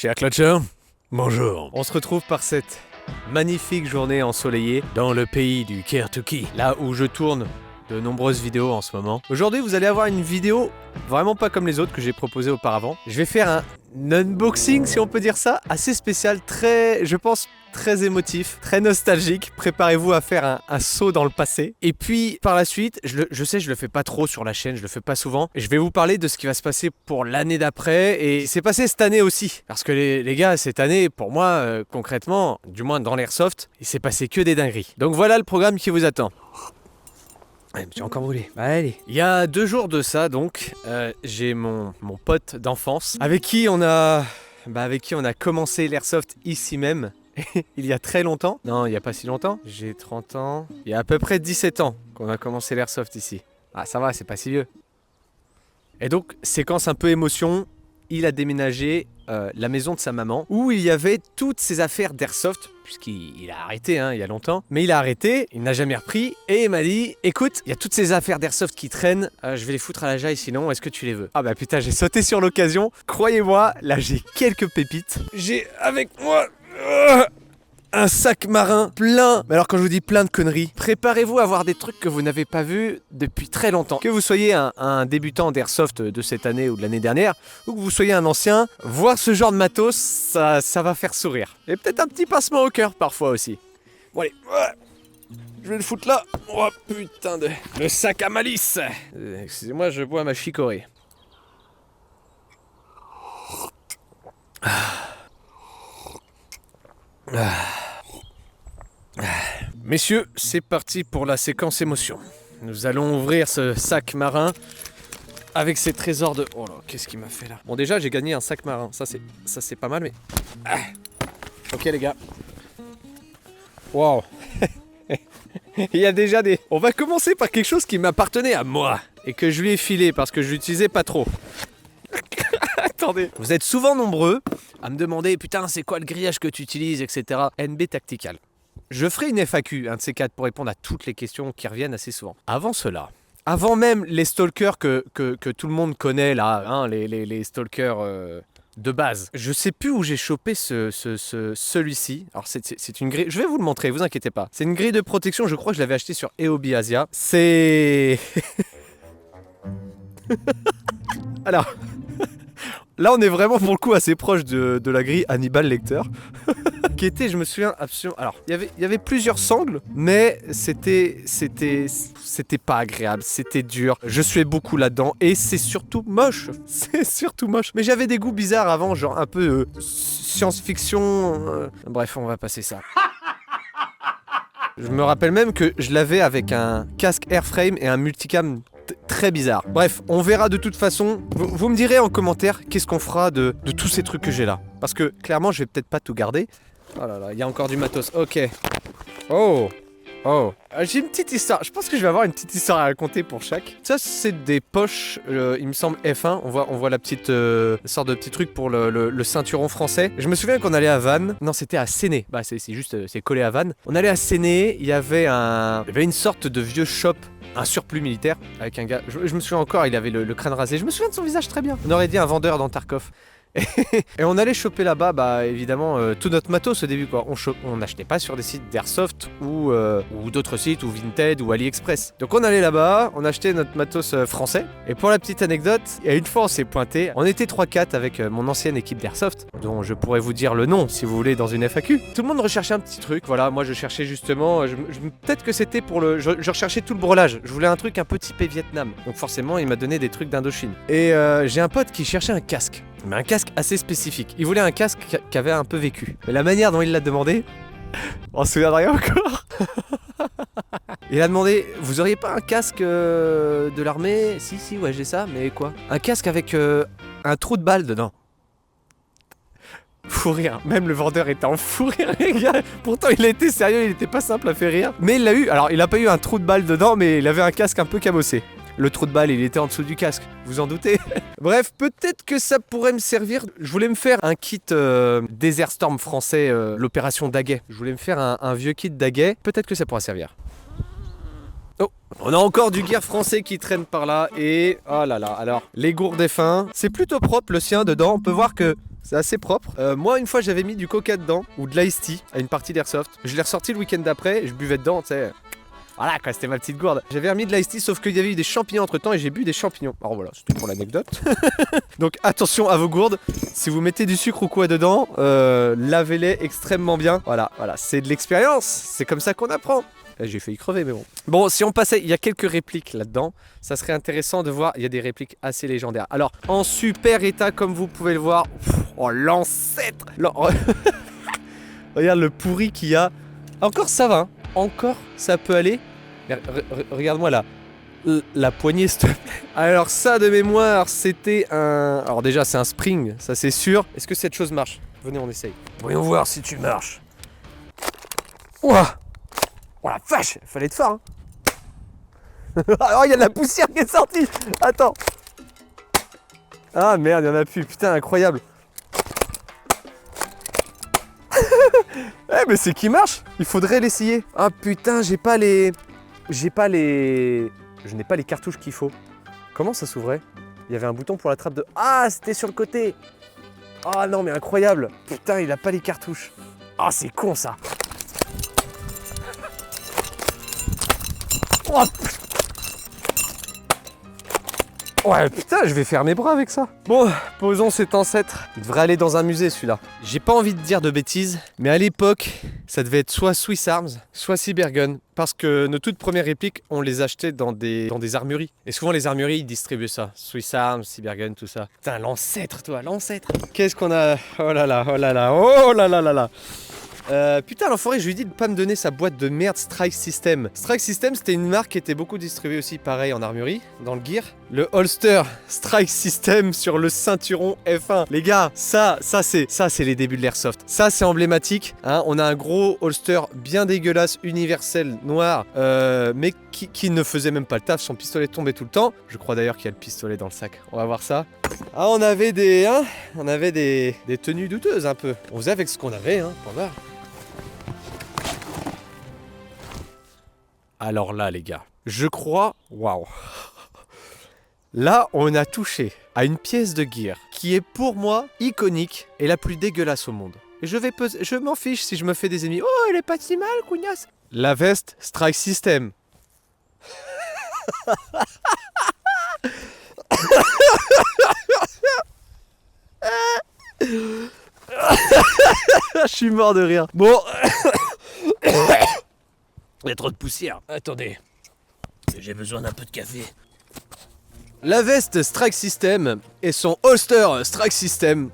Cher Clutcher, bonjour. On se retrouve par cette magnifique journée ensoleillée dans le pays du Kentucky, là où je tourne de nombreuses vidéos en ce moment. Aujourd'hui, vous allez avoir une vidéo vraiment pas comme les autres que j'ai proposées auparavant. Je vais faire un unboxing, si on peut dire ça, assez spécial, très, je pense, très émotif, très nostalgique. Préparez-vous à faire un saut dans le passé. Et puis, par la suite, je sais, je le fais pas trop sur la chaîne, je le fais pas souvent. Je vais vous parler de ce qui va se passer pour l'année d'après. Et c'est passé cette année aussi. Parce que les gars, cette année, pour moi, concrètement, du moins dans l'airsoft, il s'est passé que des dingueries. Donc voilà le programme qui vous attend. Je me suis encore brûlé. Allez. Il y a 2 jours de ça, donc, j'ai mon pote d'enfance avec qui on a commencé l'airsoft ici même. Il y a très longtemps. Non, il n'y a pas si longtemps. J'ai 30 ans. Il y a à peu près 17 ans qu'on a commencé l'airsoft ici. Ah, ça va, c'est pas si vieux. Et donc, séquence un peu émotion, il a déménagé la maison de sa maman où il y avait toutes ses affaires d'airsoft, puisqu'il a arrêté il y a longtemps. Mais il a arrêté, il n'a jamais repris, et il m'a dit, écoute, il y a toutes ces affaires d'airsoft qui traînent, je vais les foutre à la jaille sinon, est-ce que tu les veux? Ah bah putain, j'ai sauté sur l'occasion, croyez-moi, là j'ai quelques pépites. J'ai avec moi un sac marin plein, mais alors quand je vous dis plein de conneries, préparez-vous à voir des trucs que vous n'avez pas vus depuis très longtemps. Que vous soyez un débutant d'airsoft de cette année ou de l'année dernière, ou que vous soyez un ancien, voir ce genre de matos, ça va faire sourire. Et peut-être un petit pincement au cœur parfois aussi. Bon allez, je vais le foutre là. Oh putain de... Le sac à malice. Excusez-moi, je bois ma chicorée. Messieurs, c'est parti pour la séquence émotion. Nous allons ouvrir ce sac marin avec ses trésors de... Oh là, qu'est-ce qu'il m'a fait là? Bon, déjà, j'ai gagné un sac marin. Ça, c'est pas mal, mais... Ok, les gars. Wow. Il y a déjà des... On va commencer par quelque chose qui m'appartenait à moi et que je lui ai filé parce que je l'utilisais pas trop. Attendez. Vous êtes souvent nombreux à me demander, putain, c'est quoi le grillage que tu utilises, etc. NB Tactical. Je ferai une FAQ, un de ces 4, pour répondre à toutes les questions qui reviennent assez souvent. Avant cela, avant même les stalkers que tout le monde connaît là, les stalkers de base, je sais plus où j'ai chopé celui-ci. Alors c'est une grille, je vais vous le montrer, vous inquiétez pas. C'est une grille de protection, je crois que je l'avais acheté sur Eobi Asia. C'est... Alors... Là, on est vraiment pour le coup assez proche de la grille Hannibal Lecter. Qui était, je me souviens, absolument... Alors, il y avait plusieurs sangles, mais c'était pas agréable, c'était dur. Je suais beaucoup là-dedans, et c'est surtout moche. C'est surtout moche. Mais j'avais des goûts bizarres avant, genre un peu science-fiction... Bref, on va passer ça. Je me rappelle même que je l'avais avec un casque airframe et un multicam très bizarre. Bref, on verra de toute façon. Vous me direz en commentaire qu'est-ce qu'on fera de tous ces trucs que j'ai là. Parce que clairement, je vais peut-être pas tout garder. Oh là là, il y a encore du matos. Ok. Oh. J'ai une petite histoire. Je pense que je vais avoir une petite histoire à raconter pour chaque. Ça, c'est des poches, il me semble F1. On voit la petite sorte de petit truc pour le ceinturon français. Je me souviens qu'on allait à Vannes. Non, c'était à Séné. Bah, c'est juste, c'est collé à Vannes. On allait à Séné. Il y avait une sorte de vieux shop. Un surplus militaire avec un gars. Je me souviens encore, il avait le crâne rasé. Je me souviens de son visage très bien. On aurait dit un vendeur dans Tarkov. Et on allait choper là-bas, bah évidemment, tout notre matos au début quoi. On n'achetait pas sur des sites d'airsoft ou d'autres sites ou Vinted ou AliExpress. Donc on allait là-bas, on achetait notre matos français. Et pour la petite anecdote, il y a une fois on s'est pointé. On était 3-4 avec mon ancienne équipe d'airsoft, dont je pourrais vous dire le nom si vous voulez dans une FAQ. Tout le monde recherchait un petit truc, voilà. Moi je cherchais justement, peut-être que c'était pour je recherchais tout le brelage. Je voulais un truc un peu typé Vietnam. Donc forcément il m'a donné des trucs d'Indochine. Et j'ai un pote qui cherchait un casque. Mais un casque assez spécifique. Il voulait un casque qui avait un peu vécu. Mais la manière dont il l'a demandé, on se souviendrait encore. Il a demandé, vous auriez pas un casque de l'armée? Si, ouais, j'ai ça, mais quoi? Un casque avec un trou de balle dedans. Fou rire, même le vendeur était en fou rire les gars. Pourtant il a été sérieux, il était pas simple à faire rire. Mais il l'a eu, alors il a pas eu un trou de balle dedans, mais il avait un casque un peu cabossé. Le trou de balle, il était en dessous du casque, vous en doutez? Bref, peut-être que ça pourrait me servir. Je voulais me faire un kit Desert Storm français, l'opération Daguet. Je voulais me faire un vieux kit Daguet. Peut-être que ça pourra servir. Oh, on a encore du gear français qui traîne par là et... Oh là là, alors, les gourdes F1, c'est plutôt propre le sien dedans. On peut voir que c'est assez propre. Moi, une fois, j'avais mis du coca dedans, ou de l'ice tea, à une partie d'airsoft. Je l'ai ressorti le week-end d'après, et je buvais dedans, tu sais. Voilà, quoi, c'était ma petite gourde. J'avais remis de l'ice tea, sauf qu'il y avait eu des champignons entre temps, et j'ai bu des champignons. Alors voilà, c'était pour l'anecdote. Donc attention à vos gourdes. Si vous mettez du sucre ou quoi dedans, lavez-les extrêmement bien. Voilà, c'est de l'expérience. C'est comme ça qu'on apprend. J'ai failli crever, mais bon. Bon, si on passait, il y a quelques répliques là-dedans. Ça serait intéressant de voir. Il y a des répliques assez légendaires. Alors, en super état, comme vous pouvez le voir. Oh, l'ancêtre. Regarde le pourri qu'il y a. Encore, ça va. Hein. Encore, ça peut aller. Regarde-moi là. La poignée, s'il te plaît. Alors, ça, de mémoire, c'était un. Alors, déjà, c'est un spring. Ça, c'est sûr. Est-ce que cette chose marche? Venez, on essaye. Voyons voir si tu marches. Ouah. Oh la vache, il fallait être fort hein. Oh, il y a de la poussière qui est sortie. Attends. Ah merde, il y en a plus. Putain, incroyable. Eh mais c'est qui marche. Il faudrait l'essayer. Ah putain, je n'ai pas les cartouches qu'il faut. Comment ça s'ouvrait? Il y avait un bouton pour la trappe de... Ah, c'était sur le côté. Ah non, mais incroyable. Putain, il a pas les cartouches. Ah, c'est con ça. Ouais, putain, je vais faire mes bras avec ça. Bon, posons cet ancêtre. Il devrait aller dans un musée, celui-là. J'ai pas envie de dire de bêtises, mais à l'époque, ça devait être soit Swiss Arms, soit Cybergun. Parce que nos toutes premières répliques, on les achetait dans des armureries. Et souvent, les armureries, ils distribuaient ça. Swiss Arms, Cybergun, tout ça. Putain, l'ancêtre, toi, l'ancêtre. Qu'est-ce qu'on a? Oh là là, oh là là, oh là là là là. Putain, l'enfoiré, je lui ai dit de pas me donner sa boîte de merde Strike System. Strike System, c'était une marque qui était beaucoup distribuée aussi, pareil, en armurerie, dans le gear. Le holster Strike System sur le ceinturon F1. Les gars, ça c'est les débuts de l'airsoft. Ça, c'est emblématique. Hein, on a un gros holster bien dégueulasse, universel, noir, mais qui ne faisait même pas le taf. Son pistolet tombait tout le temps. Je crois d'ailleurs qu'il y a le pistolet dans le sac. On va voir ça. Ah, on avait des tenues douteuses un peu. On faisait avec ce qu'on avait, hein, pour voir. Alors là, les gars, je crois... Waouh. Là, on a touché à une pièce de gear qui est pour moi iconique et la plus dégueulasse au monde. Et je m'en fiche si je me fais des ennemis. Oh, elle est pas si mal, cougnasse. La veste Strike System. Je suis mort de rire. Bon... Il y a trop de poussière. Attendez. J'ai besoin d'un peu de café. La veste Strike System et son holster Strike System.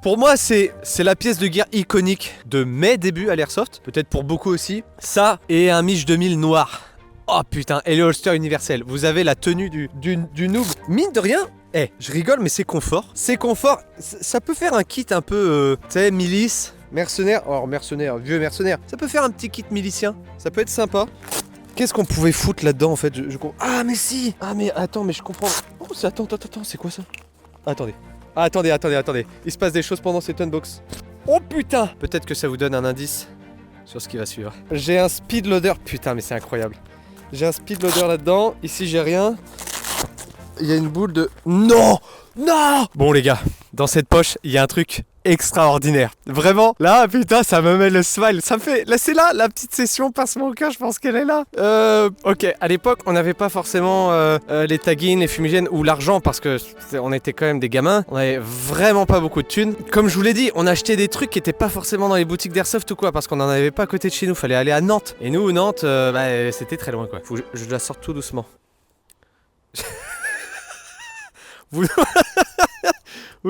Pour moi, c'est la pièce de gear iconique de mes débuts à l'airsoft. Peut-être pour beaucoup aussi. Ça et un Mich 2000 noir. Oh putain, et le holster universel. Vous avez la tenue du noob. Mine de rien, je rigole, mais c'est confort. C'est confort. Ça peut faire un kit un peu, tu sais, milice. Mercenaire, alors mercenaire, vieux mercenaire. Ça peut faire un petit kit milicien. Ça peut être sympa. Qu'est-ce qu'on pouvait foutre là-dedans en fait? Ah mais si. Ah mais attends, mais je comprends. Oh, attends, c'est quoi ça? Attendez. Attendez. Il se passe des choses pendant cette unbox. Oh putain. Peut-être que ça vous donne un indice sur ce qui va suivre. J'ai un speed loader. Putain, mais c'est incroyable. J'ai un speed loader là-dedans. Ici, j'ai rien. Il y a une boule de... Non. Bon les gars, dans cette poche, il y a un truc extraordinaire. Vraiment, là, putain, ça me met le smile. Ça me fait... Là, c'est là, la petite session passe mon cœur, je pense qu'elle est là. Ok, à l'époque, on n'avait pas forcément les taggins, les fumigènes ou l'argent parce que on était quand même des gamins. On avait vraiment pas beaucoup de thunes. Comme je vous l'ai dit, on achetait des trucs qui étaient pas forcément dans les boutiques d'airsoft ou quoi parce qu'on en avait pas à côté de chez nous. Fallait aller à Nantes. Et nous, Nantes, c'était très loin, quoi. Faut que je la sorte tout doucement. Vous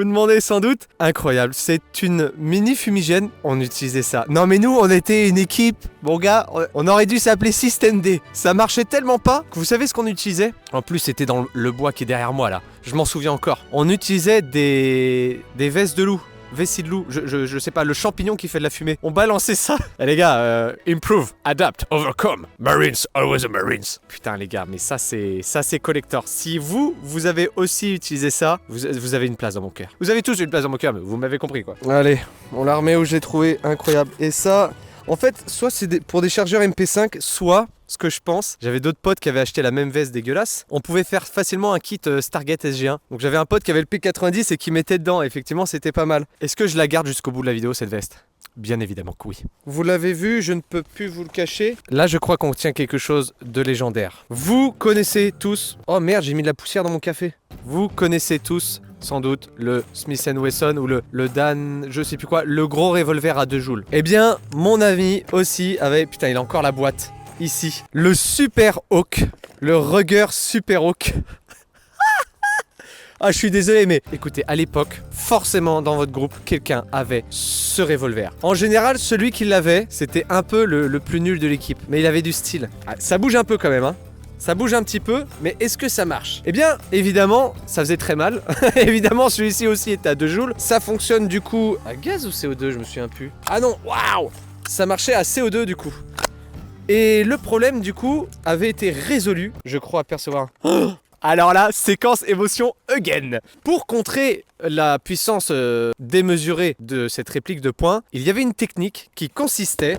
demandez sans doute. Incroyable, c'est une mini fumigène. On utilisait ça. Non mais nous, on était une équipe. Bon gars, on aurait dû s'appeler System D. Ça marchait tellement pas que vous savez ce qu'on utilisait? En plus, c'était dans le bois qui est derrière moi là. Je m'en souviens encore. On utilisait des vestes de loup. Vessie de loup, je sais pas, le champignon qui fait de la fumée. On balançait ça. Et les gars, improve, adapt, overcome. Marines, always a Marines. Putain les gars, mais ça c'est collector. Si vous avez aussi utilisé ça, vous avez une place dans mon cœur. Vous avez tous une place dans mon cœur, mais vous m'avez compris quoi. Allez, on la remet où j'ai trouvé, incroyable. Et ça, en fait, soit c'est pour des chargeurs MP5, soit ce que je pense. J'avais d'autres potes qui avaient acheté la même veste dégueulasse. On pouvait faire facilement un kit Stargate SG1. Donc j'avais un pote qui avait le P90 et qui mettait dedans. Effectivement, c'était pas mal. Est-ce que je la garde jusqu'au bout de la vidéo, cette veste? Bien évidemment que oui. Vous l'avez vu, je ne peux plus vous le cacher. Là, je crois qu'on tient quelque chose de légendaire. Vous connaissez tous... Oh merde, j'ai mis de la poussière dans mon café. Vous connaissez tous, sans doute, le Smith & Wesson ou le Dan... je sais plus quoi, le gros revolver à 2 joules. Eh bien, mon ami aussi avait... Putain, il a encore la boîte. Ici. Le Super Hawk. Le Ruger Super Hawk. Ah, je suis désolé, mais écoutez, à l'époque, forcément dans votre groupe, quelqu'un avait ce revolver. En général, celui qui l'avait, c'était un peu le plus nul de l'équipe. Mais il avait du style. Ah, ça bouge un peu quand même, hein. Ça bouge un petit peu, mais est-ce que ça marche? Eh bien, évidemment, ça faisait très mal. Évidemment, celui-ci aussi était à 2 joules. Ça fonctionne du coup à gaz ou CO2, je me souviens plus. Ah non, waouh! Ça marchait à CO2 du coup. Et le problème du coup avait été résolu. Je crois apercevoir un... Alors là, séquence émotion again. Pour contrer la puissance démesurée de cette réplique de poing, il y avait une technique qui consistait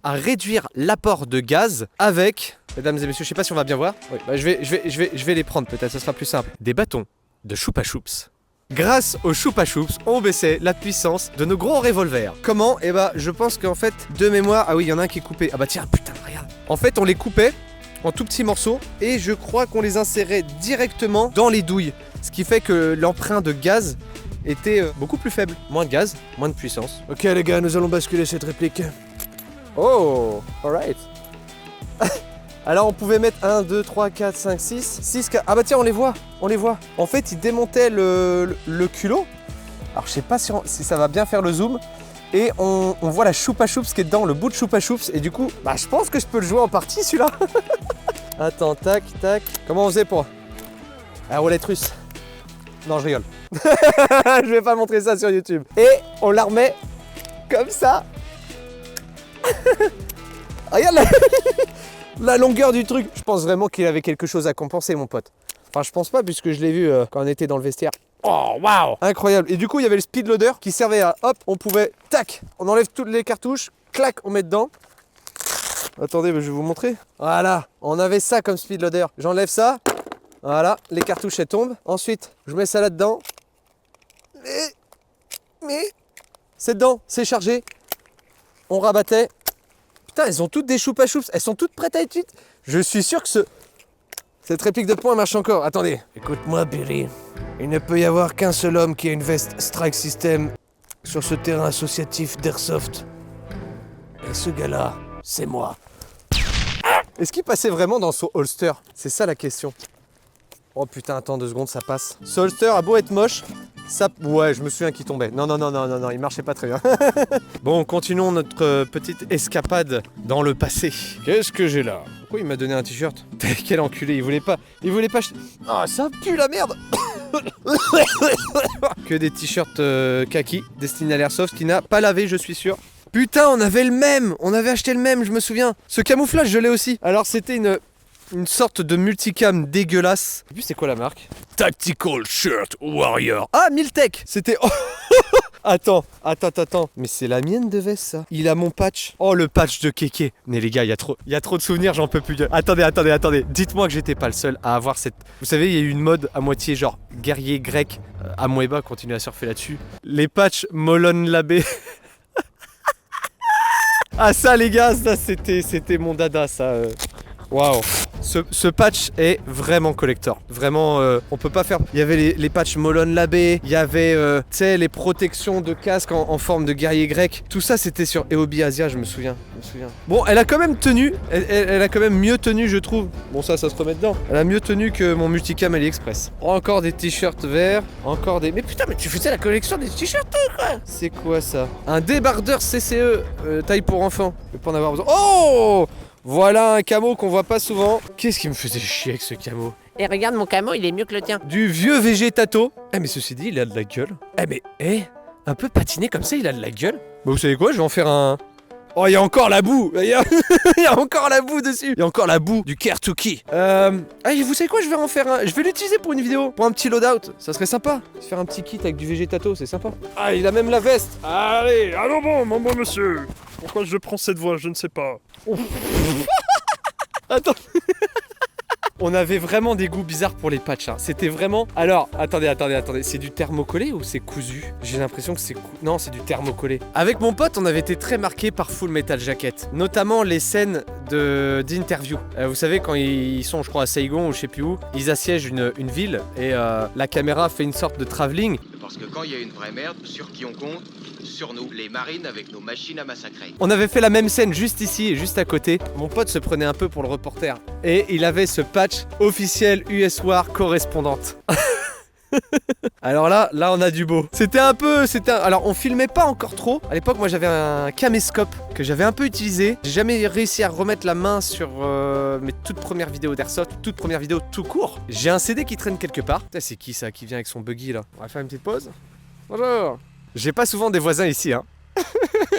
à réduire l'apport de gaz avec, mesdames et messieurs, je sais pas si on va bien voir. Oui, bah je vais les prendre, peut-être ça sera plus simple. Des bâtons de choupa choups. Grâce aux choupa choups, on baissait la puissance de nos gros revolvers. Comment? Eh bah, je pense qu'en fait, de mémoire, ah oui, il y en a un qui est coupé. Ah bah tiens, putain, regarde. En fait, on les coupait en tout petits morceaux et je crois qu'on les insérait directement dans les douilles. Ce qui fait que l'empreinte de gaz était beaucoup plus faible. Moins de gaz, moins de puissance. Ok les gars, nous allons basculer cette réplique. Oh, alright. Alors on pouvait mettre 1, 2, 3, 4, 5, 6, 6, 4... Ah bah tiens, on les voit. En fait, il démontait le culot. Alors je sais pas si ça va bien faire le zoom. Et on voit la choupa choups qui est dedans, le bout de choupa choups. Et du coup, bah je pense que je peux le jouer en partie celui-là. Attends, tac, tac. Comment on faisait pour la roulette russe? Non, je rigole. Je vais pas montrer ça sur YouTube. Et on la remet comme ça. Regarde la longueur du truc. Je pense vraiment qu'il avait quelque chose à compenser, mon pote. Enfin, je pense pas, puisque je l'ai vu quand on était dans le vestiaire. Oh, waouh! Incroyable. Et du coup, il y avait le speed loader qui servait à, hop, on pouvait, tac, on enlève toutes les cartouches, clac, on met dedans. Attendez, je vais vous montrer. Voilà, on avait ça comme speed loader. J'enlève ça. Voilà, les cartouches, elles tombent. Ensuite, je mets ça là-dedans. Mais, c'est dedans, c'est chargé. On rabattait. Putain, elles ont toutes des choupa choups. Elles sont toutes prêtes à être cuites. Je suis sûr que cette réplique de poing marche encore. Attendez. Écoute-moi, Billy. Il ne peut y avoir qu'un seul homme qui a une veste Strike System sur ce terrain associatif d'Airsoft. Et ce gars-là, c'est moi. Est-ce qu'il passait vraiment dans son holster? C'est ça la question. Oh putain, attends 2 secondes, ça passe. Ce holster a beau être moche, ça... Ouais, je me souviens qu'il tombait. Non, il marchait pas très bien. Bon, continuons notre petite escapade dans le passé. Qu'est-ce que j'ai là? Pourquoi il m'a donné un t-shirt? Quel enculé, il voulait pas... Oh, ça pue la merde. Que des t-shirts kaki destinés à l'airsoft qui n'a pas lavé, je suis sûr. Putain, on avait le même. On avait acheté le même, je me souviens. Ce camouflage, je l'ai aussi. Alors, c'était une sorte de multicam dégueulasse. Et puis c'est quoi la marque? Tactical Shirt Warrior. Ah, Miltech. C'était... Attends. Mais c'est la mienne de veste, ça. Il a mon patch. Oh, le patch de Kéké. Mais les gars, il y a trop de souvenirs, j'en peux plus. Attendez. Dites-moi que j'étais pas le seul à avoir cette... Vous savez, il y a eu une mode à moitié genre guerrier grec. Amoeba continue à surfer là-dessus. Les patchs Molon Labé. Ah ça les gars, ça c'était mon dada ça. Waouh. Ce patch est vraiment collector. Vraiment, on peut pas faire... Il y avait les patchs Molon Labé, il y avait, tu sais, les protections de casque en forme de guerrier grec. Tout ça, c'était sur Eobi Asia, je me souviens. Bon, elle a quand même tenu. Elle a quand même mieux tenu, je trouve. Bon, ça se remet dedans. Elle a mieux tenu que mon multicam AliExpress. Encore des t-shirts verts, encore des... Mais putain, mais tu faisais la collection des t-shirts, quoi. C'est quoi, ça? Un débardeur CCE, taille pour enfant. Je vais pas en avoir besoin. Oh! Voilà un camo qu'on voit pas souvent. Qu'est-ce qui me faisait chier avec ce camo? Et regarde, mon camo, il est mieux que le tien. Du vieux végétato. Eh mais ceci dit, il a de la gueule. Un peu patiné comme ça, il a de la gueule. Bah vous savez quoi, je vais en faire un... Oh, il y a encore la boue. Il y a encore la boue dessus. Il y a encore la boue du Kertuki. Vous savez quoi, je vais en faire un... Je vais l'utiliser pour une vidéo. Pour un petit loadout. Ça serait sympa. Se faire un petit kit avec du végétato, c'est sympa. Ah, il a même la veste. Allez, allons bon, mon bon monsieur. Pourquoi je prends cette voix, je ne sais pas. Attends. On avait vraiment des goûts bizarres pour les patchs, hein. C'était vraiment... Alors, attendez, c'est du thermocollé ou c'est cousu? J'ai l'impression que c'est... Non, c'est du thermocollé. Avec mon pote, on avait été très marqués par Full Metal Jacket. Notamment les scènes d'interview. Vous savez, quand ils sont, je crois, à Saigon ou je sais plus où, ils assiègent une ville et la caméra fait une sorte de travelling. Parce que quand il y a une vraie merde, sur qui on compte? Sur nous, les marines avec nos machines à massacrer. On avait fait la même scène juste ici et juste à côté. Mon pote se prenait un peu pour le reporter. Et il avait ce patch officiel US War correspondante. Alors là on a du beau. Alors on filmait pas encore trop. À l'époque moi j'avais un caméscope que j'avais un peu utilisé. J'ai jamais réussi à remettre la main sur mes toutes premières vidéos d'airsoft, toutes premières vidéos tout court. J'ai un CD qui traîne quelque part. Putain, c'est qui ça qui vient avec son buggy là? On va faire une petite pause. Bonjour. J'ai pas souvent des voisins ici hein.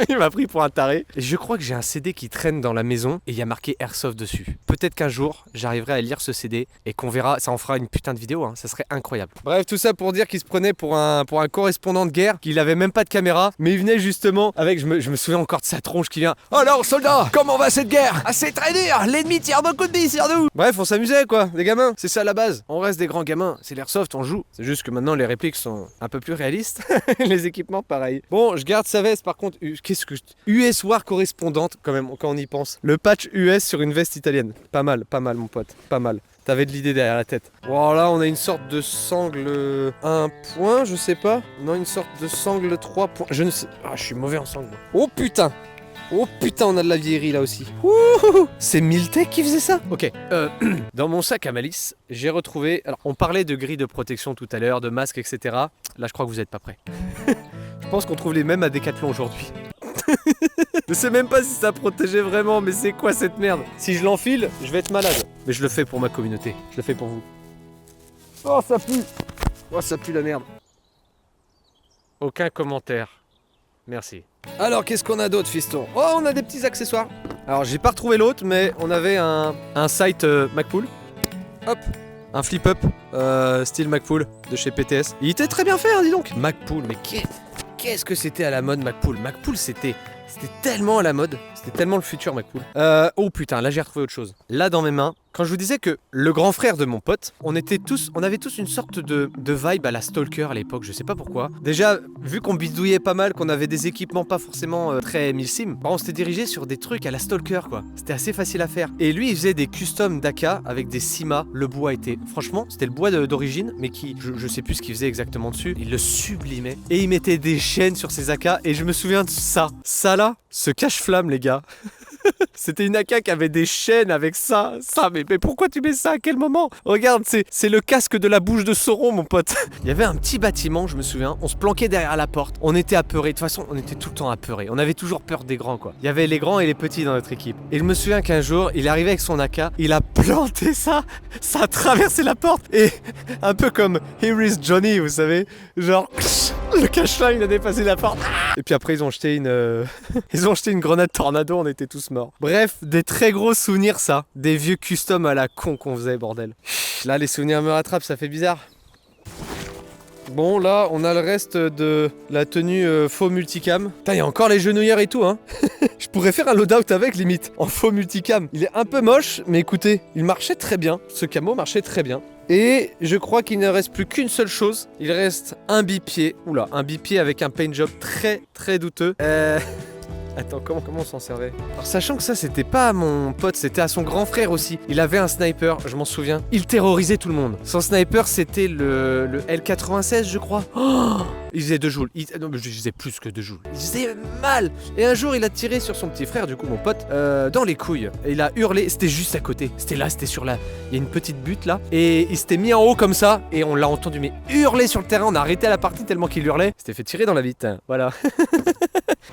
Il m'a pris pour un taré. Et je crois que j'ai un CD qui traîne dans la maison et il y a marqué Airsoft dessus. Peut-être qu'un jour, j'arriverai à lire ce CD et qu'on verra, ça en fera une putain de vidéo, hein. Ça serait incroyable. Bref, tout ça pour dire qu'il se prenait pour un correspondant de guerre, qu'il avait même pas de caméra, mais il venait justement avec, je me souviens encore de sa tronche qui vient. Alors, soldats, comment va cette guerre? Ah, c'est très dur, l'ennemi tire beaucoup de billes sur nous. Bref, on s'amusait quoi, des gamins, c'est ça la base. On reste des grands gamins, c'est l'Airsoft, on joue. C'est juste que maintenant les répliques sont un peu plus réalistes, les équipements pareil. Bon, je garde sa veste par contre, qu'est-ce que US War correspondante quand même quand on y pense. Le patch US sur une veste italienne. Pas mal mon pote, pas mal. T'avais de l'idée derrière la tête. Bon là on a une sorte de sangle 1 point, je sais pas. Non, une sorte de sangle 3 points. Je ne sais. Ah, je suis mauvais en sangle. Oh putain, on a de la vieillerie là aussi. Ouh, c'est Miltech qui faisait ça? Ok. Dans mon sac à malice, j'ai retrouvé... Alors, on parlait de grilles de protection tout à l'heure, de masques, etc. Là, je crois que vous êtes pas prêts. Je pense qu'on trouve les mêmes à Decathlon aujourd'hui. Je sais même pas si ça protégeait vraiment, mais c'est quoi cette merde? Si je l'enfile, je vais être malade. Mais je le fais pour ma communauté, je le fais pour vous. Oh, ça pue! Oh, ça pue la merde. Aucun commentaire. Merci. Alors, qu'est-ce qu'on a d'autre, fiston? Oh, on a des petits accessoires. Alors, j'ai pas retrouvé l'autre, mais on avait un sight Magpul. Hop, un flip-up style Magpul de chez PTS. Il était très bien fait, hein, dis donc. Magpul, mais qu'est-ce que c'était à la mode Magpul? Magpul, c'était tellement à la mode. C'était tellement le futur Magpul. Oh putain, là j'ai retrouvé autre chose. Là dans mes mains, quand je vous disais que le grand frère de mon pote, on avait tous une sorte de vibe à la Stalker à l'époque, je sais pas pourquoi. Déjà, vu qu'on bidouillait pas mal, qu'on avait des équipements pas forcément très milsim, bah on s'était dirigé sur des trucs à la Stalker quoi. C'était assez facile à faire. Et lui il faisait des customs d'AK avec des Sima. Le bois était, franchement, c'était le bois d'origine, mais qui, je sais plus ce qu'il faisait exactement dessus. Il le sublimait. Et il mettait des chaînes sur ses AK. Et je me souviens de ça. Ça là, ce cache-flamme les gars. C'était une AK qui avait des chaînes avec ça, mais pourquoi tu mets ça? À quel moment? Regarde, c'est le casque de la bouche de Sauron, mon pote. Il y avait un petit bâtiment, je me souviens, on se planquait derrière la porte, on était apeurés, de toute façon, on était tout le temps apeurés, on avait toujours peur des grands, quoi. Il y avait les grands et les petits dans notre équipe. Et je me souviens qu'un jour, il est arrivé avec son AK, il a planté ça a traversé la porte, et un peu comme Here is Johnny, vous savez, genre... Le cache-là, il a dépassé la porte. Et puis après, ils ont jeté une grenade tornado, on était tous morts. Bref, des très gros souvenirs, ça. Des vieux customs à la con qu'on faisait, bordel. Là, les souvenirs me rattrapent, ça fait bizarre. Bon, là, on a le reste de la tenue faux multicam. Putain, il y a encore les genouillères et tout, hein. Je pourrais faire un loadout avec, limite, en faux multicam. Il est un peu moche, mais écoutez, il marchait très bien. Ce camo marchait très bien. Et je crois qu'il ne reste plus qu'une seule chose. Il reste un bipied. Oula, un bipied avec un paint job très très douteux. Attends, comment on s'en servait? Alors sachant que ça c'était pas à mon pote, c'était à son grand frère aussi. Il avait un sniper, je m'en souviens. Il terrorisait tout le monde. Son sniper c'était le L96 je crois. Oh, il faisait 2 joules. Non mais je disais plus que 2 joules. Il faisait mal. Et un jour il a tiré sur son petit frère, du coup mon pote, dans les couilles. Et il a hurlé, c'était juste à côté. C'était sur la... Il y a une petite butte là. Et il s'était mis en haut comme ça. Et on l'a entendu mais hurler sur le terrain. On a arrêté la partie tellement qu'il hurlait. Il s'était fait tirer dans la vitre. Voilà.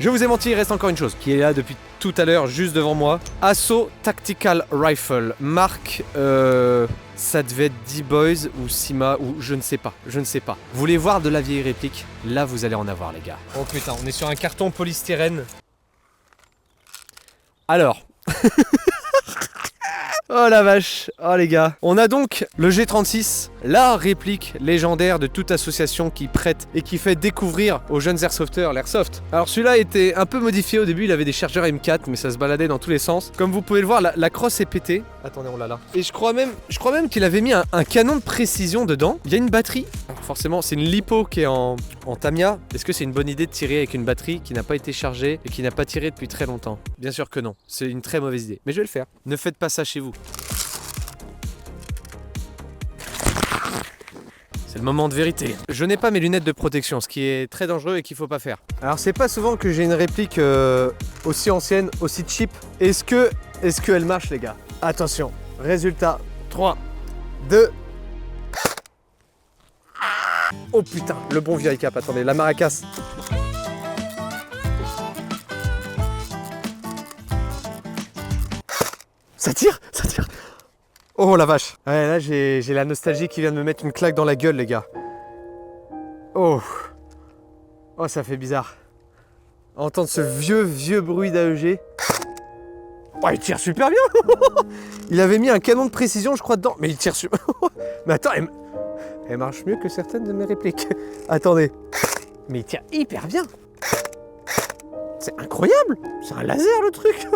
Je vous ai menti, il reste encore une chose qui est là depuis tout à l'heure, juste devant moi. Assault Tactical Rifle, marque, ça devait être D-Boys ou Sima ou je ne sais pas. Vous voulez voir de la vieille réplique? Là, vous allez en avoir, les gars. Oh putain, on est sur un carton polystyrène. Alors, Oh la vache. Oh les gars. On a donc le G36, la réplique légendaire de toute association qui prête et qui fait découvrir aux jeunes airsofters l'airsoft. Alors celui-là était un peu modifié au début, il avait des chargeurs M4 mais ça se baladait dans tous les sens. Comme vous pouvez le voir, la crosse est pétée. Attendez, on l'a là. Et je crois même qu'il avait mis un canon de précision dedans. Il y a une batterie. Alors forcément, c'est une lipo qui est en Tamiya. Est-ce que c'est une bonne idée de tirer avec une batterie qui n'a pas été chargée et qui n'a pas tiré depuis très longtemps? Bien sûr que non. C'est une très mauvaise idée. Mais je vais le faire. Ne faites pas ça chez vous. C'est le moment de vérité. Je n'ai pas mes lunettes de protection, ce qui est très dangereux et qu'il faut pas faire. Alors c'est pas souvent que j'ai une réplique aussi ancienne, aussi cheap. Est-ce qu'elle marche les gars? Attention, résultat, 3, 2... Oh putain, le bon vieil cap, attendez, la maracas. Ça tire. Oh la vache. Ouais, là j'ai la nostalgie qui vient de me mettre une claque dans la gueule les gars. Oh, ça fait bizarre. Entendre ce vieux bruit d'AEG. Oh, il tire super bien. Il avait mis un canon de précision je crois dedans. Mais il tire super... Mais attends, elle marche mieux que certaines de mes répliques. Attendez. Mais il tire hyper bien. C'est incroyable. C'est un laser le truc.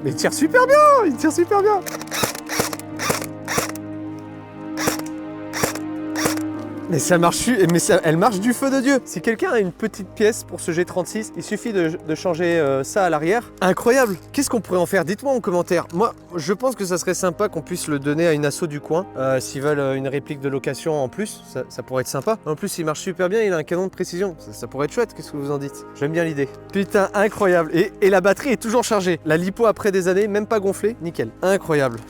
Mais il tire super bien. Mais ça marche, elle marche du feu de Dieu. Si quelqu'un a une petite pièce pour ce G36, il suffit de changer ça à l'arrière. Incroyable. Qu'est-ce qu'on pourrait en faire? Dites-moi en commentaire. Moi, je pense que ça serait sympa qu'on puisse le donner à une asso du coin. S'ils veulent une réplique de location en plus, ça pourrait être sympa. En plus, il marche super bien, il a un canon de précision. Ça pourrait être chouette, qu'est-ce que vous en dites? J'aime bien l'idée. Putain, incroyable. Et la batterie est toujours chargée. La lipo après des années, même pas gonflée, nickel. Incroyable.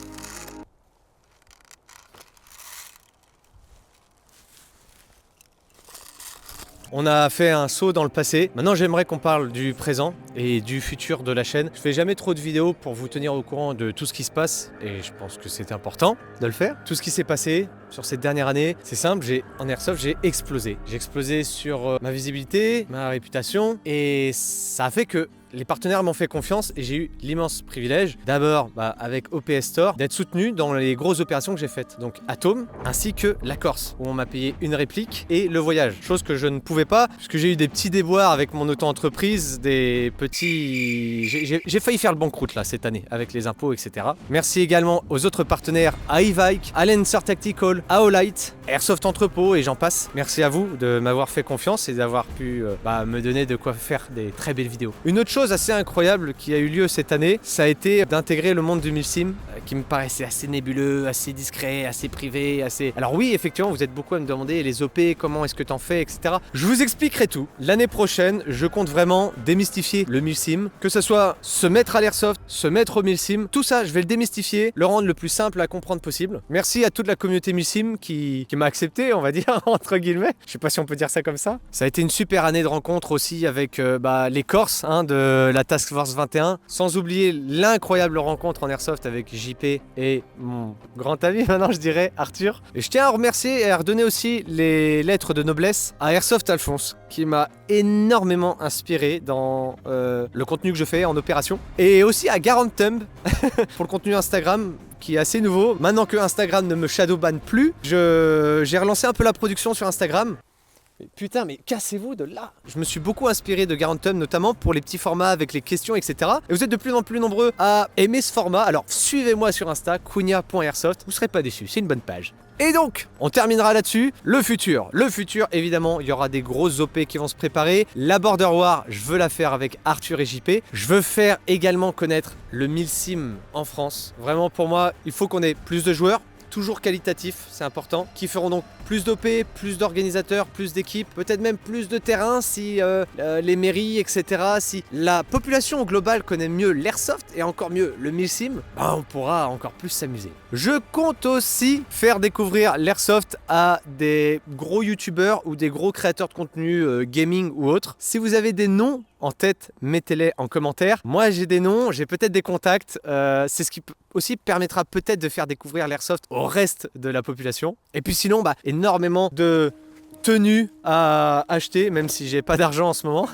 On a fait un saut dans le passé. Maintenant, j'aimerais qu'on parle du présent et du futur de la chaîne. Je fais jamais trop de vidéos pour vous tenir au courant de tout ce qui se passe et je pense que c'est important de le faire. Tout ce qui s'est passé sur cette dernière année, c'est simple, en airsoft, j'ai explosé. J'ai explosé sur ma visibilité, ma réputation et ça a fait que les partenaires m'ont fait confiance et j'ai eu l'immense privilège, d'abord avec OPS Store, d'être soutenu dans les grosses opérations que j'ai faites. Donc Atome, ainsi que la Corse, où on m'a payé une réplique et le voyage. Chose que je ne pouvais pas, puisque j'ai eu des petits déboires avec mon auto-entreprise, des petits... J'ai failli faire le banqueroute là cette année, avec les impôts, etc. Merci également aux autres partenaires, à Evike, à Lancer Tactical, à Olight, Airsoft Entrepôt et j'en passe. Merci à vous de m'avoir fait confiance et d'avoir pu me donner de quoi faire des très belles vidéos. Une autre chose assez incroyable qui a eu lieu cette année, ça a été d'intégrer le monde du milsim, qui me paraissait assez nébuleux, assez discret, assez privé, assez... Alors oui, effectivement, vous êtes beaucoup à me demander les OP, comment est-ce que t'en fais, etc. Je vous expliquerai tout. L'année prochaine, je compte vraiment démystifier le milsim, que ce soit se mettre à l'airsoft, se mettre au milsim, tout ça, je vais le démystifier, le rendre le plus simple à comprendre possible. Merci à toute la communauté milsim qui m'a accepté, on va dire, entre guillemets. Je sais pas si on peut dire ça comme ça. Ça a été une super année de rencontres aussi avec les Corses de la Task Force 21, sans oublier l'incroyable rencontre en airsoft avec JP et mon grand ami maintenant je dirais Arthur. Et je tiens à remercier et à redonner aussi les lettres de noblesse à Airsoft Alphonse qui m'a énormément inspiré dans le contenu que je fais en opération et aussi à Garantum pour le contenu Instagram qui est assez nouveau. Maintenant que Instagram ne me shadowban plus, j'ai relancé un peu la production sur Instagram. Putain, mais cassez-vous de là! Je me suis beaucoup inspiré de Garantum, notamment pour les petits formats avec les questions, etc. Et vous êtes de plus en plus nombreux à aimer ce format, alors suivez-moi sur Insta, kunia.airsoft, vous serez pas déçus, c'est une bonne page. Et donc, on terminera là-dessus, le futur. Le futur, évidemment, il y aura des grosses OP qui vont se préparer. La Border War, je veux la faire avec Arthur et JP. Je veux faire également connaître le milsim en France. Vraiment, pour moi, il faut qu'on ait plus de joueurs. Toujours qualitatif, c'est important, qui feront donc plus d'OP, plus d'organisateurs, plus d'équipes, peut-être même plus de terrain si les mairies, etc. Si la population globale connaît mieux l'airsoft et encore mieux le milsim, on pourra encore plus s'amuser. Je compte aussi faire découvrir l'airsoft à des gros youtubeurs ou des gros créateurs de contenu gaming ou autres. Si vous avez des noms en tête, mettez-les en commentaire. Moi j'ai des noms, j'ai peut-être des contacts, c'est ce qui aussi permettra peut-être de faire découvrir l'airsoft au reste de la population. Et puis sinon, énormément de tenu à acheter, même si j'ai pas d'argent en ce moment.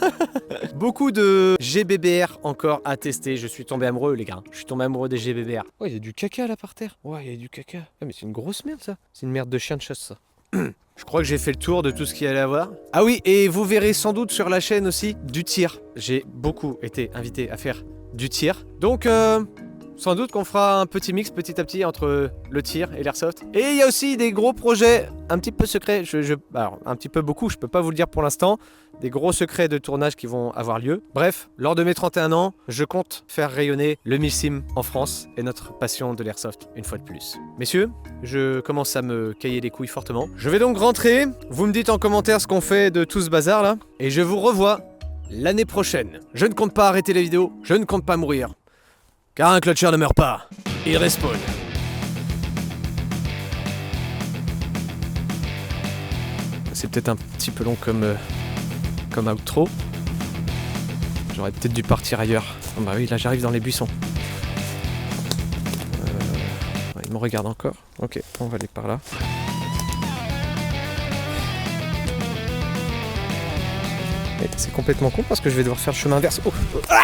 Beaucoup de GBBR encore à tester. Je suis tombé amoureux, les gars. Je suis tombé amoureux des GBBR. Oh, il y a du caca là par terre. Ouais, il y a du caca. Ah, mais c'est une grosse merde ça. C'est une merde de chien de chasse ça. Je crois que j'ai fait le tour de tout ce qu'il y allait avoir. Ah oui, et vous verrez sans doute sur la chaîne aussi du tir. J'ai beaucoup été invité à faire du tir. Donc, sans doute qu'on fera un petit mix petit à petit entre le tir et l'airsoft. Et il y a aussi des gros projets un petit peu secrets. Alors, un petit peu beaucoup, je peux pas vous le dire pour l'instant. Des gros secrets de tournage qui vont avoir lieu. Bref, lors de mes 31 ans, je compte faire rayonner le milsim en France et notre passion de l'airsoft une fois de plus. Messieurs, je commence à me cailler les couilles fortement. Je vais donc rentrer. Vous me dites en commentaire ce qu'on fait de tout ce bazar là. Et je vous revois l'année prochaine. Je ne compte pas arrêter les vidéos. Je ne compte pas mourir. Car un clutcher ne meurt pas, il respawn. C'est peut-être un petit peu long comme outro. J'aurais peut-être dû partir ailleurs. Oh bah oui, là j'arrive dans les buissons. Ouais, il me regarde encore. Ok, on va aller par là. Et c'est complètement con parce que je vais devoir faire le chemin inverse. Oh. Ah